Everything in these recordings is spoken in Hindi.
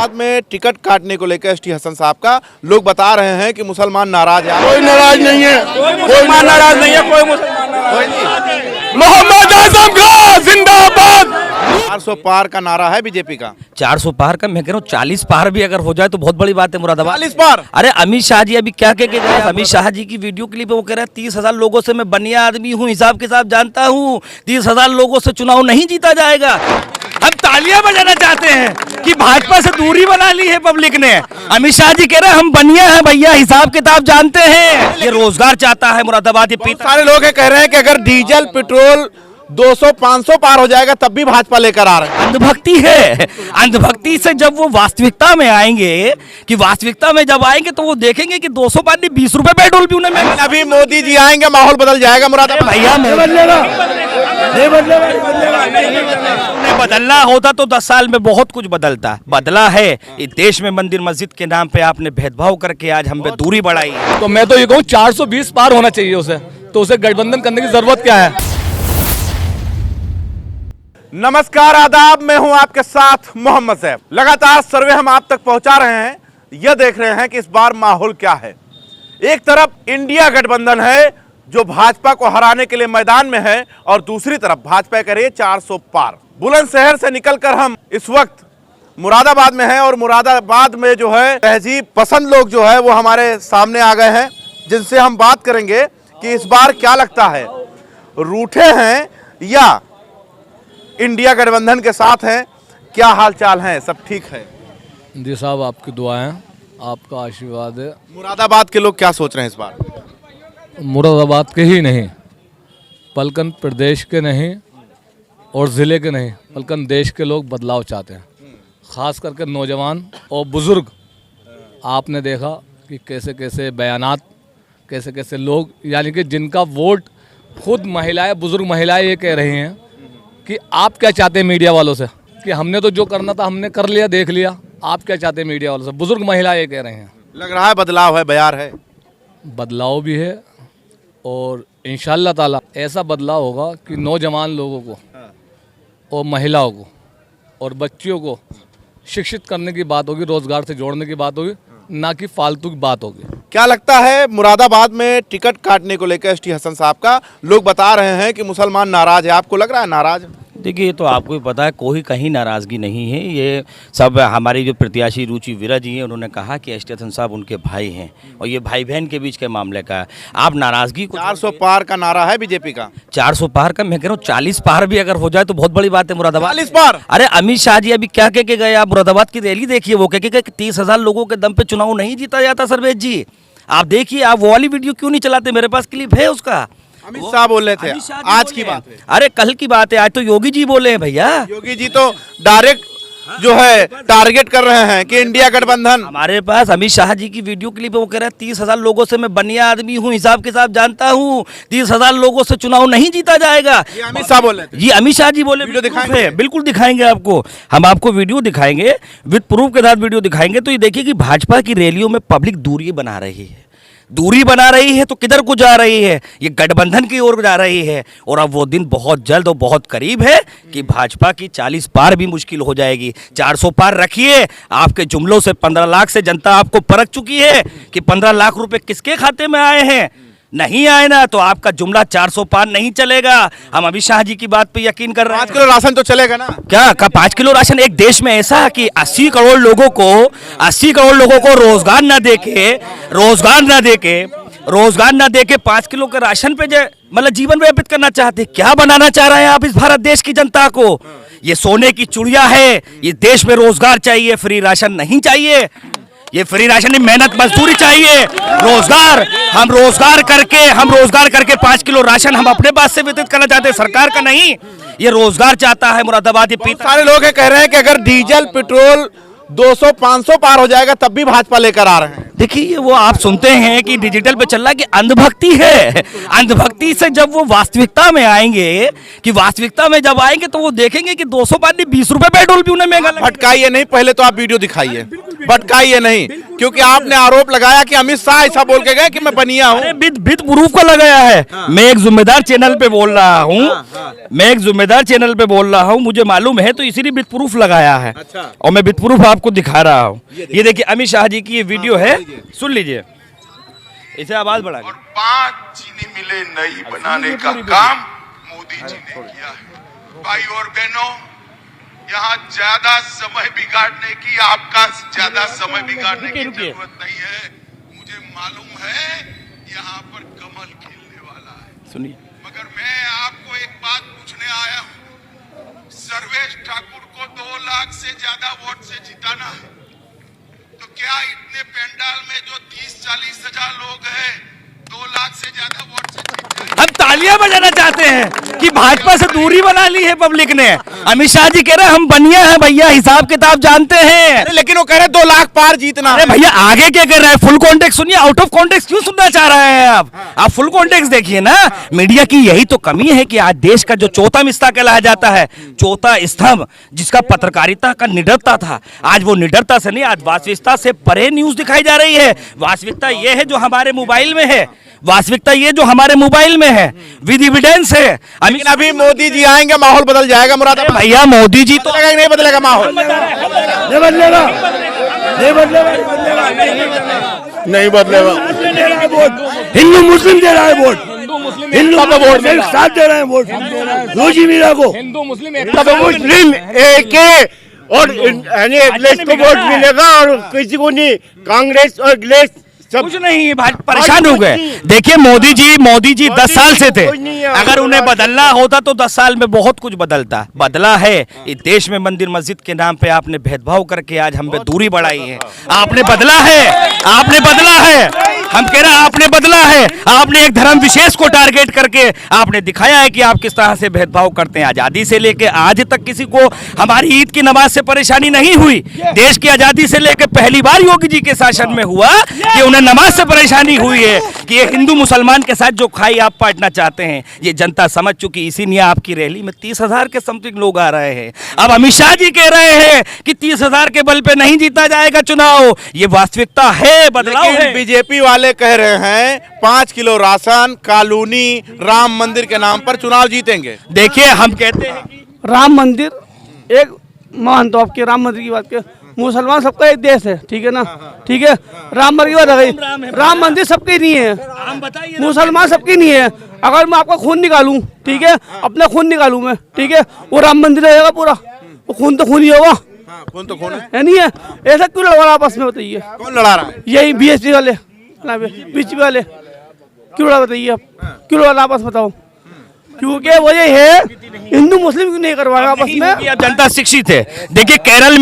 मुरादाबाद में टिकट काटने को लेकर एसटी हसन साहब का लोग बता रहे हैं कि मुसलमान नाराज है। कोई नाराज नहीं है, कोई मुसलमान नाराज नहीं है, कोई मुसलमान नाराज नहीं। मोहम्मद आजम का जिंदाबाद। 400 पार का नारा है बीजेपी का। 400 पार का मैं कह रहा हूँ, 40 पार भी अगर हो जाए तो बहुत बड़ी बात है मुरादाबाद। 40 पार। अरे अमित शाह जी अभी क्या कह के गए? अमित शाह जी की वीडियो क्लिप वो कह रहे हैं 30,000 लोगों से मैं बनिया आदमी हूँ, हिसाब के साथ जानता हूँ, 30,000 लोगों से चुनाव नहीं जीता जाएगा। हम तालियां बजाना चाहते हैं कि भाजपा से दूरी बना ली है पब्लिक ने। अमित शाह जी कह रहे हैं हम बनिया हैं भैया, हिसाब किताब जानते हैं। ये रोजगार चाहता है मुरादाबाद। ये सारे लोग ये कह रहे हैं कि अगर डीजल पेट्रोल 200-500 पार हो जाएगा तब भी भाजपा लेकर आ रहे हैं। अंधभक्ति है। अंधभक्ति से जब वो वास्तविकता में आएंगे, कि वास्तविकता में जब आएंगे तो वो देखेंगे कि 200 पार नहीं 20 रुपए पेट्रोल भी उन्हें महंगा। अभी मोदी जी आएंगे माहौल बदल जाएगा मुरादाबाद। भैया नहीं बदलना होता तो 10 साल में बहुत कुछ बदलता। बदला है इस देश में। मंदिर मस्जिद के नाम पे आपने भेदभाव करके आज हम पे दूरी बढ़ाई है। तो मैं तो ये कहूँ 420 पार होना चाहिए उसे, तो उसे गठबंधन करने की जरूरत क्या है? नमस्कार, आदाब, मैं हूं आपके साथ मोहम्मद सैफ। लगातार सर्वे हम आप तक पहुंचा रहे हैं। यह देख रहे हैं कि इस बार माहौल क्या है। एक तरफ इंडिया गठबंधन है जो भाजपा को हराने के लिए मैदान में है, और दूसरी तरफ भाजपा कर रही है 400 पार। बुलंदशहर से निकलकर हम इस वक्त मुरादाबाद में हैं, और मुरादाबाद में जो है तहजीब पसंद लोग जो है वो हमारे सामने आ गए हैं, जिनसे हम बात करेंगे कि इस बार क्या लगता है, रूठे हैं या इंडिया गठबंधन के साथ हैं, क्या हालचाल है, सब ठीक है? जी साहब, आपकी दुआएं, आपका आशीर्वाद है। मुरादाबाद के लोग क्या सोच रहे हैं इस बार? मुरादाबाद के ही नहीं, बल्कि प्रदेश के नहीं और ज़िले के नहीं, बल्कि देश के लोग बदलाव चाहते हैं। ख़ास करके नौजवान और बुज़ुर्ग। आपने देखा कि कैसे कैसे बयानात, कैसे कैसे लोग, यानी कि जिनका वोट खुद महिलाएं, बुज़ुर्ग महिलाएं ये कह रही हैं कि आप क्या चाहते हैं मीडिया वालों से, कि हमने तो जो करना था हमने कर लिया, देख लिया, आप क्या चाहते हैं मीडिया वालों से। बुज़ुर्ग महिलाएं ये कह रहे हैं। लग रहा है बदलाव है, बयार है। बदलाव भी है, और इंशाअल्लाह ताला ऐसा बदलाव होगा कि नौजवान लोगों को और महिलाओं को और बच्चियों को शिक्षित करने की बात होगी, रोजगार से जोड़ने की बात होगी, ना कि फालतू की बात होगी। क्या लगता है मुरादाबाद में टिकट काटने को लेकर एसटी हसन साहब का लोग बता रहे हैं कि मुसलमान नाराज है, आपको लग रहा है नाराज? देखिए, ये तो आपको भी पता है, कोई कहीं नाराज़गी नहीं है। ये सब हमारी जो प्रत्याशी रुचि वीरा जी हैं, उन्होंने कहा कि एसटी हसन साहब उनके भाई हैं, और ये भाई बहन के बीच के मामले का है। आप नाराज़गी को 400 पार का नारा है बीजेपी का। 400 पार का मैं कह रहा हूँ, 40 पार भी अगर हो जाए तो बहुत बड़ी बात है मुरादाबाद। 40 पार। अरे अमित शाह जी अभी क्या कह के गए? आप मुरादाबाद की रैली देखिए, वो कह के गए कि 30,000 लोगों के दम पे चुनाव नहीं जीता जाता। सर्वेश जी आप देखिए, आप वो वाली वीडियो क्यों नहीं चलाते? मेरे पास क्लिप है उसका। अमित शाह बोल रहे थे, आज की बात है। अरे कल की बात है, आज तो योगी जी बोले हैं भैया। योगी जी तो डायरेक्ट जो है टारगेट कर रहे हैं कि इंडिया गठबंधन। हमारे पास अमित शाह जी की वीडियो क्लिप है, वो कह रहे हैं 30,000 लोगों से मैं बनिया आदमी हूँ, हिसाब के साथ जानता हूँ, 30,000 लोगों से चुनाव नहीं जीता जाएगा। ये अमित शाह बोले थे। जी अमित शाह जी बोले। वीडियो दिखाएंगे? बिल्कुल दिखाएंगे आपको। हम आपको वीडियो दिखाएंगे, विद प्रूफ के साथ वीडियो दिखाएंगे। तो ये देखिए कि भाजपा की रैलियों में पब्लिक दूरी बना रही है। दूरी बना रही है तो किधर को जा रही है? ये गठबंधन की ओर जा रही है। और अब वो दिन बहुत जल्द और बहुत करीब है कि भाजपा की 40 पार भी मुश्किल हो जाएगी। 400 पार रखिए। आपके जुमलों से 15 लाख से जनता आपको परख चुकी है कि 15 लाख रुपए किसके खाते में आए हैं। नहीं आए ना तो आपका जुमला 400 पार नहीं चलेगा। हम अमित शाह जी की बात पे यकीन कर रहे हैं। 5 किलो राशन तो चलेगा ना? क्या 5 किलो राशन? एक देश में ऐसा है कि 80 करोड़ लोगों को रोजगार ना देके 5 किलो के राशन पे मतलब जीवन व्यतीत करना चाहते। क्या बनाना चाह रहे हैं आप इस भारत देश की जनता को? ये सोने की चिड़िया है। ये देश में रोजगार चाहिए, फ्री राशन नहीं चाहिए। ये फ्री राशन नहीं, मेहनत मजदूरी चाहिए। हम रोजगार करके 5 किलो राशन हम अपने पास से वितरित करना चाहते हैं, सरकार का नहीं। ये रोजगार चाहता है मुरादाबाद। ये सारे लोग ये कह रहे हैं कि अगर डीजल पेट्रोल 200-500 पार हो जाएगा तब भी भाजपा लेकर आ रहे हैं। देखिए, ये वो आप सुनते हैं कि डिजिटल पे चल रहा है कि अंधभक्ति है। अंधभक्ति से जब वो वास्तविकता में आएंगे, कि वास्तविकता में जब आएंगे तो वो देखेंगे कि 200 पार नहीं 20 रुपए पेट्रोल भी उन्हें महंगा लगेगा। भटकाइए नहीं, पहले तो आप वीडियो दिखाइए। भटकाइए नहीं, क्योंकि आपने आरोप लगाया कि अमित शाह ऐसा बोल के गए कि मैं बनिया हूँ। अरे विद प्रूफ का लगाया है। मैं एक जिम्मेदार चैनल पे बोल रहा हूँ, मैं एक जिम्मेदार चैनल पे बोल रहा हूँ, मुझे मालूम है तो इसीलिए विद प्रूफ लगाया है। अच्छा। और मैं विद प्रूफ आपको दिखा रहा हूँ। ये देखिए अमित शाह जी की ये वीडियो है, सुन लीजिए, इसे आवाज बढ़ा के। 5 चीनी मिलें नई बनाने का काम मोदी जी ने किया है। भाई और बहनों, यहाँ ज्यादा समय बिगाड़ने की, आपका ज्यादा समय बिगाड़ने की जरूरत नहीं है। मुझे मालूम है यहाँ पर कमल खिलने वाला है। सुनिए, मगर मैं आपको एक बात पूछने आया हूँ। सर्वेश ठाकुर को 2 लाख से ज्यादा वोट से जिताना है, तो क्या इतने पंडाल में जो 30-40 हजार लोग हैं 2 लाख से ज्यादा वोट से जीत जाएंगे? हम तालियां बजाना चाहते हैं कि भाजपा से दूरी बना ली है पब्लिक ने। अमित शाह जी कह रहे हैं हम बनिया हैं भैया, हिसाब किताब जानते हैं। अरे लेकिन वो कह रहे 2 लाख पार जीतना। अरे भैया आगे क्या कर रहा है, फुल कॉन्टेक्स्ट सुनिए, आउट ऑफ कॉन्टेक्स्ट क्यों सुनना चाह रहे हैं आप फुल कॉन्टेक्स्ट देखिए ना। मीडिया की यही तो कमी है कि आज देश का जो चौथा मिस्ता कहलाया जाता है, चौथा स्तंभ जिसका पत्रकारिता का निडरता था, आज वो निडरता से नहीं, आज वास्तविकता से परे न्यूज दिखाई जा रही है। वास्तविकता ये है जो हमारे मोबाइल में है, वास्तविकता ये जो हमारे मोबाइल में है, विद एविडेंस है। लेकिन अभी मोदी जी आएंगे, माहौल बदल जाएगा मुरादाबाद। भैया मोदी जी तो बदलेगा कि नहीं बदलेगा माहौल? नहीं बदलेगा, नहीं बदलेगा, नहीं बदलेगा। हिंदू मुस्लिम दे रहा है वोट, हिंदू का वोट एक साथ दे रहे हैं वोट, रोजी मीरा को हिंदू मुस्लिम एक मुस्लिम एक है और अखिलेश को वोट मिलेगा और किसी को नहीं। कांग्रेस और अखिलेश कुछ नहीं, परेशान हो गए। देखिए मोदी जी 10 साल से थे, अगर उन्हें बदलना होता तो 10 साल में बहुत कुछ बदलता। बदला है इस देश में, मंदिर मस्जिद के नाम पे आपने भेदभाव करके आज हम पे दूरी बढ़ाई है। आपने बदला है, आपने बदला है, हम कह रहे हैं आपने बदला है। आपने एक धर्म विशेष को टारगेट करके आपने दिखाया है कि आप किस तरह से भेदभाव करते हैं। आजादी से लेके आज तक किसी को हमारी ईद की नमाज से परेशानी नहीं हुई। देश की आजादी से लेकर पहली बार योगी जी के शासन में हुआ कि उन्हें नमाज से परेशानी हुई है कि ये हिंदू मुसलमान के साथ जो खाई आप पाटना चाहते हैं, ये जनता समझ चुकी। इसीलिए आपकी रैली में 30,000 के समथिंग लोग आ रहे हैं। अब अमित शाह जी कह रहे हैं कि 30,000 के बल पे नहीं जीता जाएगा चुनाव। ये वास्तविकता है, बदलाव है। बीजेपी वाले कह रहे हैं 5 किलो राशन, कॉलोनी, राम मंदिर के नाम पर चुनाव जीतेंगे। देखिए हम कहते हैं कि राम मंदिर एक मानता हूं आपके राम मंदिर की बात के, मुसलमान सबका एक देश है, ठीक है ना, ठीक है। राम मंदिर की बात आ गई, राम मंदिर सबके नहीं है, मुसलमान सबके नहीं है। अगर मैं आपका खून निकालूं, ठीक है, अपना खून निकालूं मैं, ठीक है, वो राम मंदिर रहेगा पूरा, वो खून तो खून ही होगा, कौन तो कौन है नहीं है? ऐसा क्यों लड़ा आपस में, बताइए? कौन लड़ा रहा है? यही बीएसपी वाले, बीजेपी वाले क्यों लड़ा, बताइए आप क्यों लड़ा आपस, बताओ। क्योंकि वो ये है हिंदू मुस्लिम क्यों नहीं करवाएगा आपस में। अब जनता शिक्षित है। देखिए केरल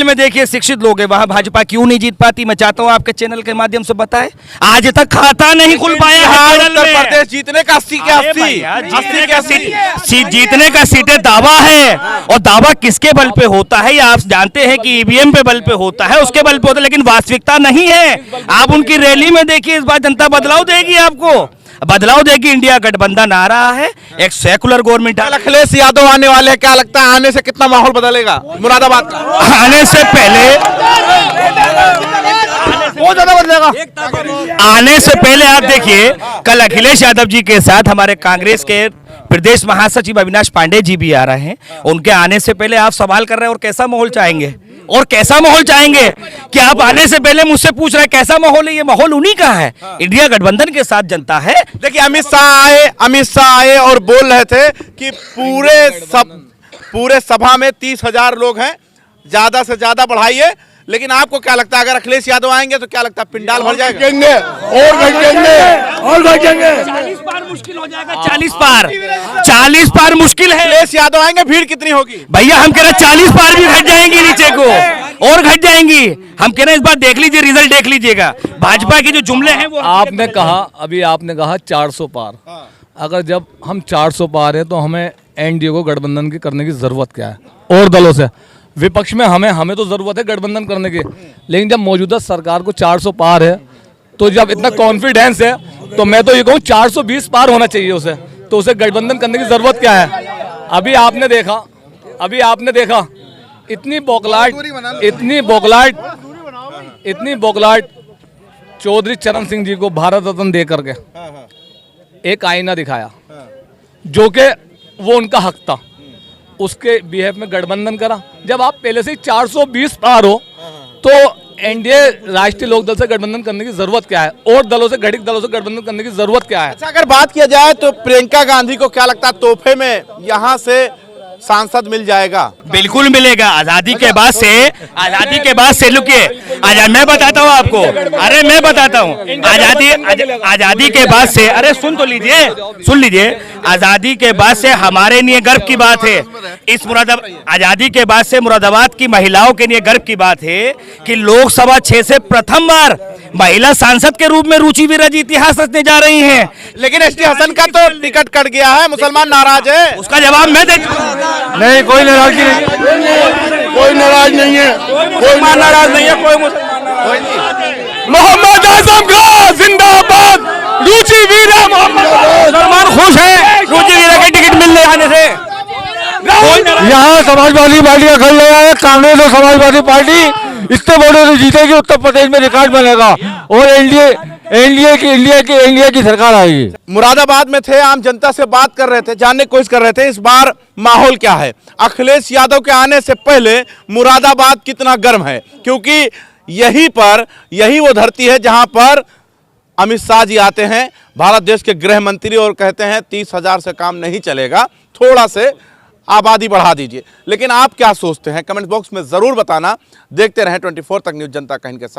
में देखिए शिक्षित लोग हैं, वहां भाजपा क्यों नहीं जीत पाती। मैं चाहता हूं आपके चैनल के माध्यम से बताएं, आज तक खाता नहीं खुल पाया है केरल उत्तर में। प्रदेश जीतने का 80 के 80 सीट जीतने का सीटें दावा है, और दावा किसके बल पे होता है ये आप जानते हैं कि ईवीएम पे बल पे होता है, उसके बल पे होता है, लेकिन वास्तविकता नहीं है। आप उनकी रैली में देखिए, इस बार जनता बदलाव देगी, आपको बदलाव देगी। इंडिया गठबंधन आ रहा है, एक सेकुलर गवर्नमेंट। अखिलेश यादव आने वाले हैं, क्या लगता है आने से कितना माहौल बदलेगा मुरादाबाद का? आने से पहले बहुत ज्यादा बदलेगा। आने से पहले आप देखिए, कल अखिलेश यादव जी के साथ हमारे कांग्रेस के प्रदेश महासचिव अविनाश पांडे जी भी आ रहे हैं। उनके आने से पहले आप सवाल कर रहे हैं और कैसा माहौल चाहेंगे, और कैसा माहौल चाहेंगे कि आप आने से पहले मुझसे पूछ रहे हैं कैसा माहौल है। ये माहौल उन्हीं का है, इंडिया गठबंधन के साथ जनता है। देखिए अमित शाह आए और बोल रहे थे कि पूरे सभा में 30,000 लोग हैं, ज्यादा से ज्यादा बढ़ाइए। लेकिन आपको क्या लगता है अगर अखिलेश यादव आएंगे तो क्या लगता है पिंडाल भर जाएगा? और घटेंगे 40 पार मुश्किल हो जाएगा। 40 पार मुश्किल है। अखिलेश यादव आएंगे, भीड़ कितनी होगी? भैया हम कह रहे हैं 40 पार भी घट जाएंगी नीचे को, और घट जाएंगी। हम कह रहे हैं इस बार देख लीजिए, रिजल्ट देख लीजिएगा। भाजपा के जो जुमले हैं वो आपने कहा, अभी आपने कहा 400 पार। अगर जब हम 400 पार है तो हमें एनडीए को गठबंधन की करने की जरूरत क्या है? और दलों से विपक्ष में हमें तो जरूरत है गठबंधन करने की, लेकिन जब मौजूदा सरकार को 400 पार है, तो जब इतना कॉन्फिडेंस है, तो मैं तो ये कहूँ 420 पार होना चाहिए उसे, तो उसे गठबंधन करने की जरूरत क्या है? अभी आपने देखा इतनी बौखलाहट चौधरी चरण सिंह जी को भारत रत्न दे करके एक आईना दिखाया जो कि वो उनका हक था, उसके बिहेव में गठबंधन करा। जब आप पहले से ही 420 पार हो तो एनडीए राष्ट्रीय लोकदल से गठबंधन करने की जरूरत क्या है, और दलों से घटक दलों से गठबंधन करने की जरूरत क्या है? अच्छा, अगर बात किया जाए तो प्रियंका गांधी को क्या लगता है तोहफे में यहाँ से सांसद मिल जाएगा? बिल्कुल मिलेगा। आजादी के बाद से लुकिए, मैं बताता हूँ आपको, अरे मैं बताता हूँ, आजादी के बाद से, अरे सुन लीजिए, आजादी के बाद से हमारे लिए गर्व की बात है, आजादी के बाद से मुरादाबाद की महिलाओं के लिए गर्व की बात है कि लोकसभा 6 से प्रथम बार महिला सांसद के रूप में रुचि विराज इतिहास रचने जा रही हैं। लेकिन एसटी हसन का तो टिकट कट गया है, मुसलमान नाराज है। उसका जवाब मैं दे नहीं, कोई नाराजगी नहीं, कोई नाराज नहीं है, कोई नाराज नहीं है, कोई मोहम्मद आजम का जिंदाबाद, रुचि वीरा मुसलमान खुश है रुचि वीरा के टिकट मिलने आने से। यहाँ समाजवादी पार्टी का खड़ लगा है, कांग्रेस और समाजवादी पार्टी इतने वोटों से जीतेगी, उत्तर प्रदेश में रिकॉर्ड बनेगा और इंडिया की सरकार आएगी। मुरादाबाद में थे, आम जनता से बात कर रहे थे, जानने की कोशिश कर रहे थे इस बार माहौल क्या है। अखिलेश यादव के आने से पहले मुरादाबाद कितना गर्म है, क्योंकि यही वो धरती है जहां पर अमित शाह जी आते हैं, भारत देश के गृह मंत्री, और कहते हैं 30,000 से काम नहीं चलेगा, थोड़ा से आबादी बढ़ा दीजिए। लेकिन आप क्या सोचते हैं कमेंट बॉक्स में जरूर बताना। देखते रहें 24 तक न्यूज़, जनता का इनके साथ।